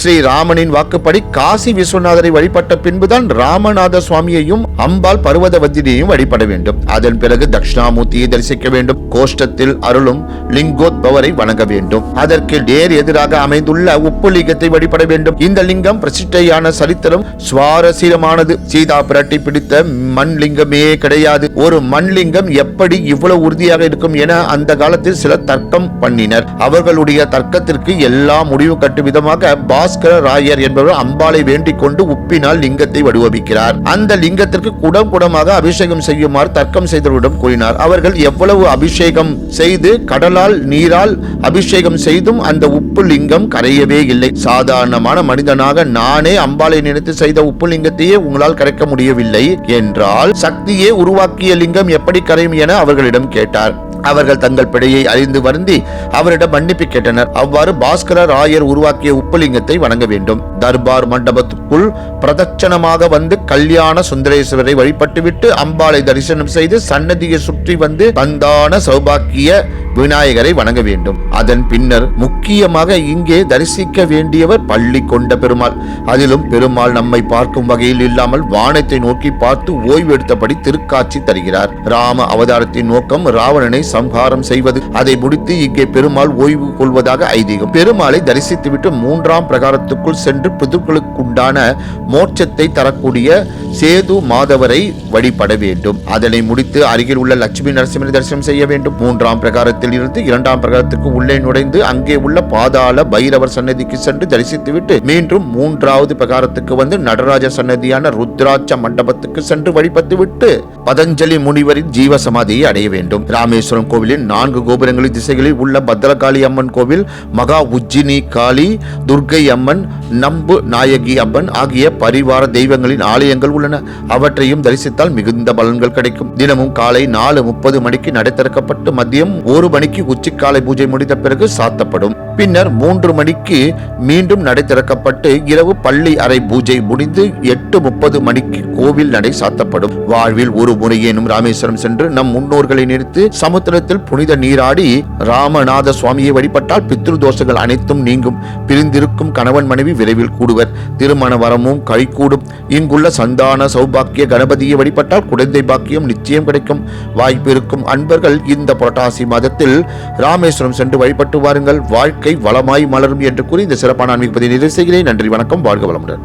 ஸ்ரீராமனின் வாக்குப்படி காசி விஸ்வநாதரை வழிபட்ட பின்புதான் ராமநாத சுவாமியையும் அம்பாள் பர்வதவதியையும் வழிபட வேண்டும். அதன் பிறகு தட்சிணாமூர்த்தியை தரிசிக்க வேண்டும். கோஷ்டத்தில் அருளும் லிங்கோத்பவரை வணங்க வேண்டும். அதற்கு நேர் எதிராக அமைந்துள்ள உப்பு லிங்கத்தை வழிபட வேண்டும். இந்த லிங்கம் பிரசித்தையான சரித்திரம் சுவாரஸ்யமானது. சீதா பிரட்டி பிடித்த மண் லிங்கமே கிடையாது. ஒரு மண் லிங்கம் எப்படி இவ்வளவு உறுதியாக இருக்கும் என அந்த காலத்தில் சிலர் தர்க்கம் பண்ணினர். அவர்களுடைய தர்க்கத்திற்கு எல்லா முடிவு கட்டும் விதமாக பாஸ்கர ராயர் என்பவர் அம்பாளை வேண்டிக் கொண்டு உப்பினால் லிங்கத்தை வடிவமைக்கிறார். அந்த லிங்கத்திற்கு குடம் குடமாக அபிஷேகம் செய்யுமாறு தர்க்கம் செய்தவரிடம் கூறினார். அவர்கள் எவ்வளவு அபிஷேகம் செய்து கடலால் நீரால் அபிஷேகம் செய்தும் அந்த உப்பு லிங்கம் கரையவே இல்லை. சாதாரணமான மனிதனாக நானே அம்பாளை நினைத்து செய்த உப்பு லிங்கத்தையே உங்களால் கரைக்க முடியவில்லை என்றால் சக்தியே உருவாக்கிய லிங்கம் எப்படி கரையும் என அவர்களிடம் கேட்டார். அவர்கள் தங்கள் பிழையை அறிந்து வருந்தி அவரிடம் மன்னிப்பு கேட்டனர். அவ்வாறு பாஸ்கர ராயர் உருவாக்கிய உப்புலிங்கத்தை வணங்க வேண்டும். தர்பார் மண்டபத்துக்குள் பிரதட்சணமாக வந்து கல்யாண சுந்தரேஸ்வரை வழிபட்டுவிட்டு அம்பாளை தரிசனம் செய்து சன்னதியை சுற்றி வந்து சந்தான சௌபாக்கிய விநாயகரை வணங்க வேண்டும். அதன் பின்னர் முக்கியமாக இங்கே தரிசிக்க வேண்டியவர் பள்ளி கொண்ட பெருமாள். அதிலும் பெருமாள் நம்மை பார்க்கும் வகையில் இல்லாமல் வானத்தை நோக்கி பார்த்து ஓய்வு எடுத்தபடி திருக்காட்சி தருகிறார். ராம அவதாரத்தின் நோக்கம் ராவணனை சம்ஹாரம் செய்வது. அதை முடித்து இங்கே பெருமாள் ஓய்வு கொள்வதாக ஐதீகம். பெருமாளை தரிசித்துவிட்டு மூன்றாம் பிரகாரத்துக்குள் சென்று பிதுர்களுக்குண்டான மோட்சத்தை தரக்கூடிய சேது மாதவரை வழிபட வேண்டும். அதனை முடித்து அருகில் உள்ள லட்சுமி நரசிம்மனை தரிசனம் செய்ய வேண்டும். மூன்றாம் பிரகாரத்தில் இருந்து இரண்டாம் பிரகாரத்துக்கு உள்ளே நுழைந்து அங்கே உள்ள பாதாள பைரவர் சன்னதிக்கு சென்று தரிசித்துவிட்டு மீண்டும் மூன்றாவது பிரகாரத்துக்கு வந்து நடராஜ சன்னதியான ருத்ராட்ச மண்டபத்துக்கு சென்று வழிபட்டு விட்டு பதஞ்சலி முனிவரின் ஜீவ சமாதியை அடைய வேண்டும். ராமேஸ்வரம் கோவிலின் 4 கோபுரங்களின் திசைகளில் உள்ள பத்ரகாளி அம்மன் கோவில், மகா உஜ்ஜினி காளி, துர்க்கை அம்மன், நம்பு நாயகி அம்மன் ஆகிய பரிவார தெய்வங்களின் ஆலயங்கள் உள்ளன. அவற்றையும் தரிசித்தால் மிகுந்த பலன்கள் கிடைக்கும். தினமும் காலை 4:30 மணிக்கு நடை திறக்கப்பட்டு மதியம் 1 மணிக்கு உச்சிக்காலை பூஜை முடிந்த பிறகு சாத்தப்படும். பின்னர் 3 மணிக்கு மீண்டும் நடை திறக்கப்பட்டு இரவு பள்ளி அறை பூஜை முடிந்து 8:30 மணிக்கு கோவில் நடை சாத்தப்படும். வாழ்வில் ஒரு முறையேனும் ராமேஸ்வரம் சென்று நம் முன்னோர்களை நிறுத்தி சமுத்திரத்தில் புனித நீராடி ராமநாத சுவாமியை வழிபட்டால் பித்ரு தோஷங்கள் அனைத்தும் நீங்கும். பிரிந்திருக்கும் கணவன் மனைவி விரைவில் கூடுவர். திருமண வரமும் கைகூடும். இங்குள்ள சந்தான சௌபாக்கிய கணபதியை வழிபட்டால் குழந்தை பாக்கியம் நிச்சயம் கிடைக்கும். வாய்ப்பு இருக்கும் அன்பர்கள் இந்த புரட்டாசி மாதத்தில் ராமேஸ்வரம் சென்று வழிபட்டு வாருங்கள். வாழ்க்கை வளமாய் மலரும் என்று கூறி இந்த சிறப்பான ஆன்மீக பதிவை நிறைவு செய்கிறேன். நன்றி, வணக்கம், வாழ்க வளமுடன்.